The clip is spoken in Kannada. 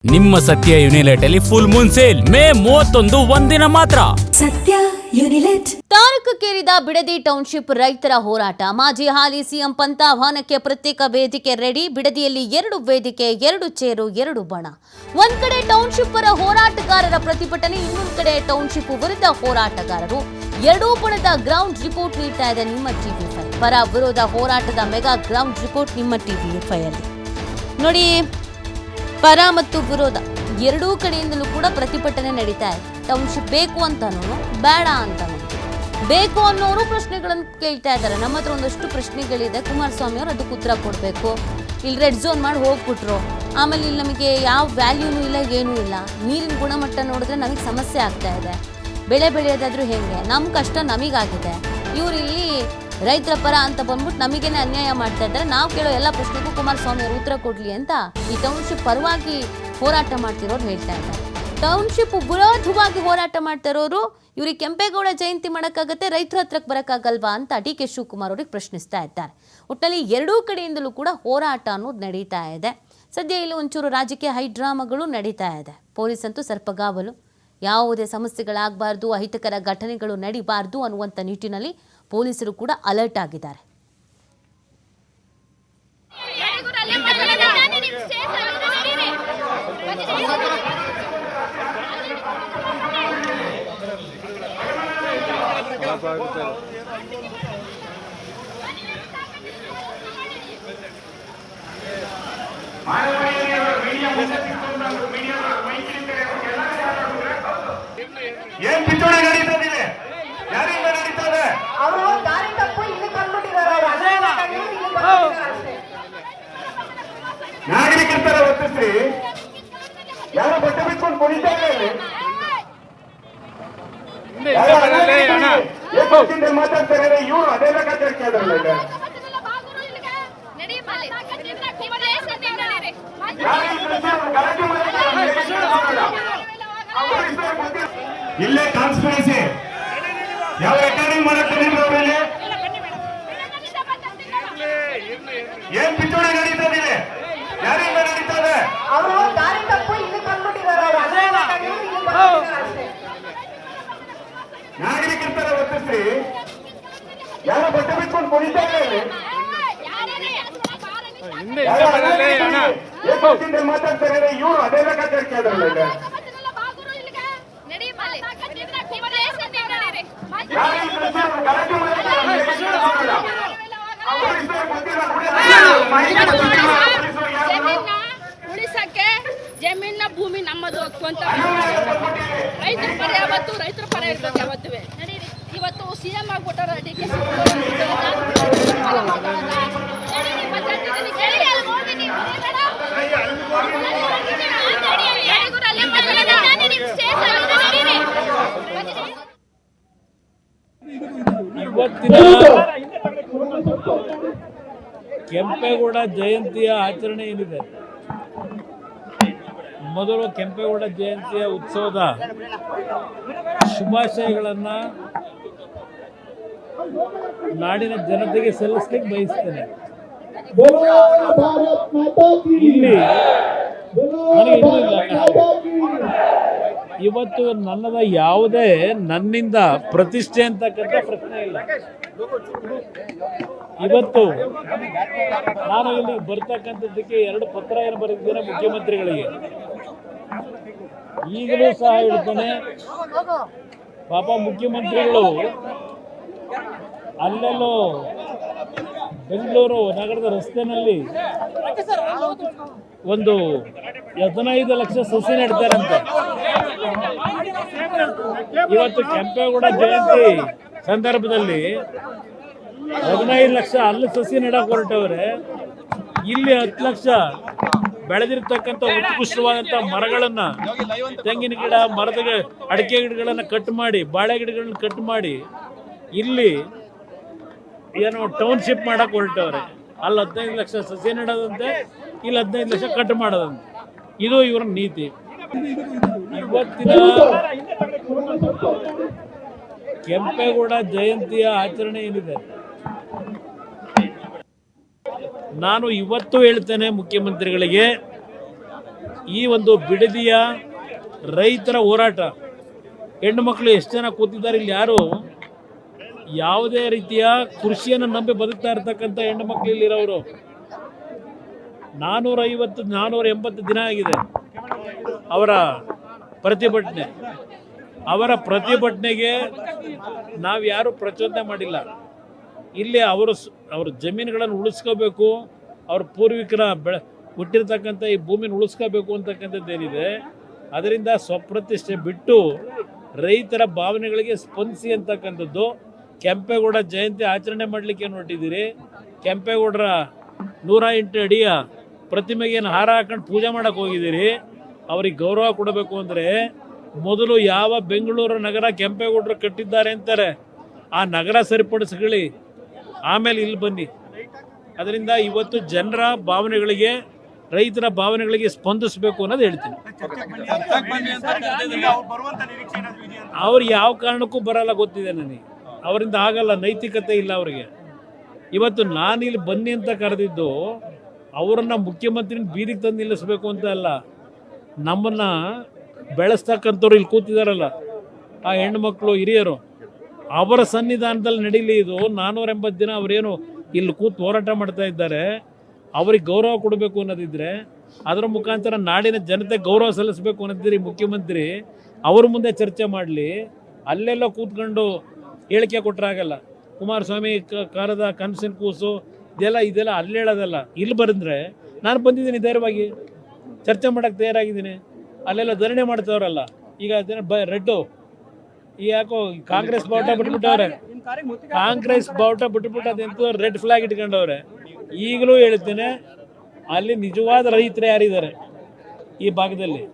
ನಿಮ್ಮ ಸತ್ಯ ಯುನಿಲೆಟ್ ಅಲ್ಲಿ ಫುಲ್ ಮೂನ್ ಸೇಲ್ ಮೇ 31 ಒಂದಿನ ಮಾತ್ರ. ಸತ್ಯ ಯುನಿಲೆಟ್. ತಾರಕಕ್ಕೇರಿದ ಬಿಡದಿ ಟೌನ್ಶಿಪ್ ರೈತರ ಹೋರಾಟ. ಮಾಜಿ ಹಾಲಿ ಸಿಎಂ ಪಂಥಾಹ್ವಾನಕ್ಕೆ ಪ್ರತ್ಯೇಕ ವೇದಿಕೆ ರೆಡಿ. ಬಿಡದಿಯಲ್ಲಿ 2 ವೇದಿಕೆ, 2 ಚೇರು, 2 ಬಣ. ಒಂದ್ ಕಡೆ ಟೌನ್ಶಿಪ್ ಪರ ಹೋರಾಟಗಾರರ ಪ್ರತಿಭಟನೆ, ಇನ್ನೊಂದು ಕಡೆ ಟೌನ್ಶಿಪ್ ವಿರುದ್ಧ ಹೋರಾಟಗಾರರು. ಎರಡೂ ಬಣದ ಗ್ರೌಂಡ್ ರಿಪೋರ್ಟ್ ನೀಡ್ತಾ ಇದೆ ನಿಮ್ಮ ಟಿವಿ5. ಪರ ವಿರೋಧ ಹೋರಾಟದ ಮೆಗಾ ಗ್ರೌಂಡ್ ರಿಪೋರ್ಟ್ ನಿಮ್ಮ ಟಿವಿ5 ಅಲ್ಲಿ ನೋಡಿ. ಪರ ಮತ್ತು ವಿರೋಧ ಎರಡೂ ಕಡೆಯಿಂದಲೂ ಕೂಡ ಪ್ರತಿಭಟನೆ ನಡೀತಾ ಇದೆ. ಟೌನ್ಶಿಪ್ ಬೇಕು ಅಂತಾನು, ಬೇಡ ಅಂತಾನು. ಬೇಕು ಅನ್ನೋರು ಪ್ರಶ್ನೆಗಳನ್ನು ಕೇಳ್ತಾ ಇದ್ದಾರೆ. ನಮ್ಮ ಹತ್ರ ಒಂದಷ್ಟು ಪ್ರಶ್ನೆಗಳಿದೆ. ಕುಮಾರಸ್ವಾಮಿ ಅವರು ಅದಕ್ಕೆ ಉತ್ತರ ಕೊಡಬೇಕು. ಇಲ್ಲಿ ರೆಡ್ ಝೋನ್ ಮಾಡಿ ಹೋಗ್ಬಿಟ್ರು. ಆಮೇಲೆ ಇಲ್ಲಿ ನಮಗೆ ಯಾವ ವ್ಯಾಲ್ಯೂನೂ ಇಲ್ಲ, ಏನೂ ಇಲ್ಲ. ನೀರಿನ ಗುಣಮಟ್ಟ ನೋಡಿದ್ರೆ ನಮಗೆ ಸಮಸ್ಯೆ ಆಗ್ತಾ ಇದೆ. ಬೆಳೆ ಬೆಳೆಯೋದಾದ್ರೂ ಹೇಗೆ? ನಮ್ಮ ಕಷ್ಟ ನಮಗಾಗಿದೆ. ಇವ್ರು ಇಲ್ಲಿ ರೈತರ ಪರ ಅಂತ ಬಂದ್ಬಿಟ್ಟು ನಮಗೇನೆ ಅನ್ಯಾಯ ಮಾಡ್ತಾ ಇದ್ದಾರೆ. ನಾವು ಕೇಳೋ ಎಲ್ಲ ಪ್ರಶ್ನೆಗೂ ಕುಮಾರಸ್ವಾಮಿ ಅವರು ಉತ್ತರ ಕೊಡ್ಲಿ ಅಂತ ಈ ಟೌನ್ಶಿಪ್ ಪರವಾಗಿ ಹೋರಾಟ ಮಾಡ್ತಿರೋರು ಹೇಳ್ತಾ ಇದ್ದಾರೆ. ಟೌನ್ಶಿಪ್ ವಿರೋಧವಾಗಿ ಹೋರಾಟ ಮಾಡ್ತಾ ಇರೋರು ಇವ್ರಿಗೆ ಕೆಂಪೇಗೌಡ ಜಯಂತಿ ಮಾಡೋಕ್ಕಾಗತ್ತೆ, ರೈತರ ಹತ್ರಕ್ಕೆ ಬರೋಕ್ಕಾಗಲ್ವಾ ಅಂತ ಡಿ.ಕೆ. ಶಿವಕುಮಾರ್ ಅವ್ರಿಗೆ ಪ್ರಶ್ನಿಸ್ತಾ ಇದ್ದಾರೆ. ಒಟ್ಟಿನಲ್ಲಿ ಎರಡೂ ಕಡೆಯಿಂದಲೂ ಕೂಡ ಹೋರಾಟ ಅನ್ನೋದು ನಡೀತಾ ಇದೆ. ಸದ್ಯ ಇಲ್ಲಿ ಒಂಚೂರು ರಾಜಕೀಯ ಹೈಡ್ರಾಮಾಗಳು ನಡೀತಾ ಇದೆ. ಪೊಲೀಸ್ ಅಂತೂ ಸರ್ಪಗಾವಲು. ಯಾವುದೇ ಸಮಸ್ಯೆಗಳಾಗಬಾರ್ದು, ಅಹಿತಕರ ಘಟನೆಗಳು ನಡೀಬಾರ್ದು ಅನ್ನುವಂಥ ನಿಟ್ಟಿನಲ್ಲಿ ಪೊಲೀಸರು ಕೂಡ ಅಲರ್ಟ್ ಆಗಿದ್ದಾರೆ. ಏನ್ ಪಿತೂರಿ ನಡೀತದಿದೆ? ಯಾರಿಂದ ನಡೀತದೆ? ಅವರು ದಾರಿ ತಪ್ಪು ಇಲ್ಲಿ ಬಂದ್ಬಿಟ್ಟಿದ್ದಾರೆ. ನಾಗರಿಕರ ತರ ವರ್ತಿಸ್ರಿ. ಯಾರು ಬಟ್ಟೆ ಬಿಟ್ಕೊಂಡು ಕುಣಿತಾ ಇದ್ದಾರೆ, ಮಾತಾಡ್ತಾರೆ. ಇವರು ಅದೇ ಲೆಕ್ಕಾಚಾರ ಕೇಳಿದ್ರಲ್ಲ. ಇಲ್ಲೇ ಕಾನ್ಸ್ಪಿರೆನ್ಸಿ ಯಾವ ರೆಕಾರ್ಡಿಂಗ್ ಮಾಡಕ್ ಬಂದಿದ್ರು ಅವರಲ್ಲಿ? ಏನ್ ಪಿತೂರಿ ನಡೀತದಿದೆ? ಯಾರಿಂದ ನಡೀತದೆ? ಅವರು ದಾರಿ ತಪ್ಪು ಇಲ್ಲಿ ಬಂದ್ಬಿಟ್ಟಿದ್ದಾರೆ. ನಾಗರಿಕರ ತರ ವರ್ತಿಸ್ರಿ. ಯಾರು ಬಟ್ಟೆ ಬಿಟ್ಕೊಂಡು ಕುಣಿತಾ ಇದ್ದಾರೆ, ಮಾತಾಡ್ತಾರೆ. ಇವರು ಅದೇ ಲೆಕ್ಕಾಚಾರ ಕೇಳಿದ್ರಲ್ಲ. ಉಳಿಸಕ್ಕೆ ಜಮೀನ ಭೂಮಿ ನಮ್ಮದು ಅಂತ ರೈತರ ಪರ ಯಾವತ್ತು ರೈತರ ಪರ ಇರ್ಬೇಕು. ಯಾವತ್ತೂ ಇವತ್ತು ಸಿಎಂ ಆಗ್ಬಿಟ್ಟಾರ ಡಿ.ಕೆ. ಇವತ್ತಿನ ಕೆಂಪೇಗೌಡ ಜಯಂತಿಯ ಆಚರಣೆ ಏನಿದೆ, ಮೊದಲು ಕೆಂಪೇಗೌಡ ಜಯಂತಿಯ ಉತ್ಸವದ ಶುಭಾಶಯಗಳನ್ನು ನಾಡಿನ ಜನತೆಗೆ ಸಲ್ಲಿಸಲಿಕ್ಕೆ ಬಯಸ್ತೇನೆ. ಇಲ್ಲಿ ಇವತ್ತು ನನ್ನದ ಯಾವುದೇ ನನ್ನಿಂದ ಪ್ರತಿಷ್ಠೆ ಅಂತಕ್ಕಂಥ ಪ್ರಶ್ನೆ ಇಲ್ಲ. ಇವತ್ತು ನಾನು ಇಲ್ಲಿ ಬರ್ತಕ್ಕಂಥದ್ದಕ್ಕೆ 2 ಪತ್ರ ಏನು ಬರೆದಿದ್ದೇನೆ ಮುಖ್ಯಮಂತ್ರಿಗಳಿಗೆ. ಈಗಲೂ ಸಹ ಹೇಳ್ತಾನೆ, ಪಾಪ ಮುಖ್ಯಮಂತ್ರಿಗಳು ಅಲ್ಲೆಲ್ಲೋ ಬೆಂಗಳೂರು ನಗರದ ರಸ್ತೆನಲ್ಲಿ ಒಂದು 15 ಲಕ್ಷ ಸಸಿ ನೆಡ್ತಾರಂತೆ. ಇವತ್ತು ಕೆಂಪೇಗೌಡ ಜಯಂತಿ ಸಂದರ್ಭದಲ್ಲಿ 15 ಲಕ್ಷ ಅಲ್ಲಿ ಸಸಿ ನೆಡಕ್ಕೆ ಹೊರಟವ್ರೆ. ಇಲ್ಲಿ 10 ಲಕ್ಷ ಬೆಳೆದಿರ್ತಕ್ಕಂಥ ಉತ್ಕೃಷ್ಟವಾದಂಥ ಮರಗಳನ್ನ, ತೆಂಗಿನ ಗಿಡ, ಮರದ ಅಡಿಕೆ ಗಿಡಗಳನ್ನ ಕಟ್ ಮಾಡಿ, ಬಾಳೆ ಗಿಡಗಳನ್ನ ಕಟ್ ಮಾಡಿ ಇಲ್ಲಿ ಏನೋ ಟೌನ್ಶಿಪ್ ಮಾಡಕ್ಕೆ ಹೊರಟವ್ರೆ. ಅಲ್ಲಿ 15 ಲಕ್ಷ ಸಸಿ ನೆಡೋದಂತೆ, ಇಲ್ಲಿ 15 ಲಕ್ಷ ಕಟ್ ಮಾಡೋದಂತೆ. ಇದು ಇವರ ನೀತಿ. ಇವತ್ತಿನ ಕೆಂಪೇಗೌಡ ಜಯಂತಿಯ ಆಚರಣೆ ಏನಿದೆ, ನಾನು ಇವತ್ತು ಹೇಳ್ತೇನೆ ಮುಖ್ಯಮಂತ್ರಿಗಳಿಗೆ, ಈ ಒಂದು ಬಿಡದಿಯ ರೈತರ ಹೋರಾಟ, ಹೆಣ್ಣು ಮಕ್ಕಳು ಎಷ್ಟು ಜನ ಕೂತಿದ್ದಾರೆ ಇಲ್ಲಿ, ಯಾರು ಯಾವುದೇ ರೀತಿಯ ಕೃಷಿಯನ್ನು ನಂಬಿ ಬದುಕ್ತಾ ಇರ್ತಕ್ಕಂಥ ಹೆಣ್ಣು ಮಕ್ಕಳು ಇಲ್ಲಿರೋರು 480 ದಿನ ಆಗಿದೆ ಅವರ ಪ್ರತಿಭಟನೆ. ಅವರ ಪ್ರತಿಭಟನೆಗೆ ನಾವು ಯಾರು ಪ್ರಚೋದನೆ ಮಾಡಿಲ್ಲ. ಇಲ್ಲಿ ಅವ್ರ ಜಮೀನುಗಳನ್ನು ಉಳಿಸ್ಕೋಬೇಕು, ಅವ್ರ ಪೂರ್ವಿಕರ ಹುಟ್ಟಿರ್ತಕ್ಕಂಥ ಈ ಭೂಮಿನ ಉಳಿಸ್ಕೋಬೇಕು ಅಂತಕ್ಕಂಥದ್ದೇನಿದೆ, ಅದರಿಂದ ಸ್ವಪ್ರತಿಷ್ಠೆ ಬಿಟ್ಟು ರೈತರ ಭಾವನೆಗಳಿಗೆ ಸ್ಪಂದಿಸಿ ಅಂತಕ್ಕಂಥದ್ದು. ಕೆಂಪೇಗೌಡ ಜಯಂತಿ ಆಚರಣೆ ಮಾಡಲಿಕ್ಕೆ ಹೊರಟಿದ್ದೀರಿ. ಕೆಂಪೇಗೌಡರ 108 ಅಡಿಯ ಪ್ರತಿಮೆಗೆ ಹಾರ ಹಾಕೊಂಡು ಪೂಜೆ ಮಾಡಕ್ಕೆ ಹೋಗಿದ್ದೀರಿ. ಅವ್ರಿಗೆ ಗೌರವ ಕೊಡಬೇಕು ಅಂದರೆ ಮೊದಲು ಯಾವ ಬೆಂಗಳೂರು ನಗರ ಕೆಂಪೇಗೌಡರು ಕಟ್ಟಿದ್ದಾರೆ ಅಂತಾರೆ ಆ ನಗರ ಸರಿಪಡಿಸ್ಕೊಳ್ಳಿ, ಆಮೇಲೆ ಇಲ್ಲಿ ಬನ್ನಿ. ಅದರಿಂದ ಇವತ್ತು ಜನರ ಭಾವನೆಗಳಿಗೆ, ರೈತರ ಭಾವನೆಗಳಿಗೆ ಸ್ಪಂದಿಸಬೇಕು ಅನ್ನೋದು ಹೇಳ್ತೀನಿ. ಅವ್ರು ಯಾವ ಕಾರಣಕ್ಕೂ ಬರಲ್ಲ ಗೊತ್ತಿದೆ ನನಗೆ, ಅವರಿಂದ ಆಗಲ್ಲ, ನೈತಿಕತೆ ಇಲ್ಲ ಅವರಿಗೆ. ಇವತ್ತು ನಾನಿಲ್ಲಿ ಬನ್ನಿ ಅಂತ ಕರೆದಿದ್ದು ಅವರನ್ನು ಮುಖ್ಯಮಂತ್ರಿನ ಬೀದಿಗೆ ತಂದು ನಿಲ್ಲಿಸಬೇಕು ಅಂತ ಅಲ್ಲ, ನಮ್ಮನ್ನು ಬೆಳೆಸ್ತಕ್ಕಂಥವ್ರು ಇಲ್ಲಿ ಕೂತಿದಾರಲ್ಲ ಆ ಹೆಣ್ಣುಮಕ್ಕಳು, ಹಿರಿಯರು, ಅವರ ಸನ್ನಿಧಾನದಲ್ಲಿ ನಡೀಲಿ ಇದು. 480 ದಿನ ಅವರೇನು ಇಲ್ಲಿ ಕೂತು ಹೋರಾಟ ಮಾಡ್ತಾ ಇದ್ದಾರೆ, ಅವ್ರಿಗೆ ಗೌರವ ಕೊಡಬೇಕು ಅನ್ನೋದಿದ್ರೆ ಅದರ ಮುಖಾಂತರ ನಾಡಿನ ಜನತೆ ಗೌರವ ಸಲ್ಲಿಸಬೇಕು ಅನ್ನೋದಿದ್ರೆ ಮುಖ್ಯಮಂತ್ರಿ ಅವ್ರ ಮುಂದೆ ಚರ್ಚೆ ಮಾಡಲಿ. ಅಲ್ಲೆಲ್ಲ ಕೂತ್ಕೊಂಡು ಹೇಳಿಕೆ ಕೊಟ್ಟರಾಗಲ್ಲ. ಕುಮಾರಸ್ವಾಮಿ ಕಾರದ ಕನಸಿನ ಕೂಸು ಇದೆಲ್ಲ ಅಲ್ಲಿ ಹೇಳೋದಲ್ಲ. ಇಲ್ಲಿ ಬಂದರೆ ನಾನು ಬಂದಿದ್ದೀನಿ, ಧೈರ್ಯವಾಗಿ ಚರ್ಚೆ ಮಾಡೋಕ್ಕೆ ತಯಾರಾಗಿದ್ದೀನಿ. ಅಲ್ಲೆಲ್ಲ ಧರಣಿ ಮಾಡ್ತವ್ರಲ್ಲ, ಈಗ ರೆಡ್ಡು ಈ ಯಾಕೋ ಕಾಂಗ್ರೆಸ್ ಬಾವುಟ ಬಿಟ್ಬಿಟ್ಟವ್ರೆ, ಕಾಂಗ್ರೆಸ್ ಬಾವುಟ ಬಿಟ್ಬಿಟ್ಟು ಅದಂತೂ ರೆಡ್ ಫ್ಲಾಗ್ ಇಟ್ಕೊಂಡವ್ರೆ. ಈಗಲೂ ಹೇಳ್ತೇನೆ, ಅಲ್ಲಿ ನಿಜವಾದ ರೈತರು ಯಾರಿದ್ದಾರೆ ಈ ಭಾಗದಲ್ಲಿ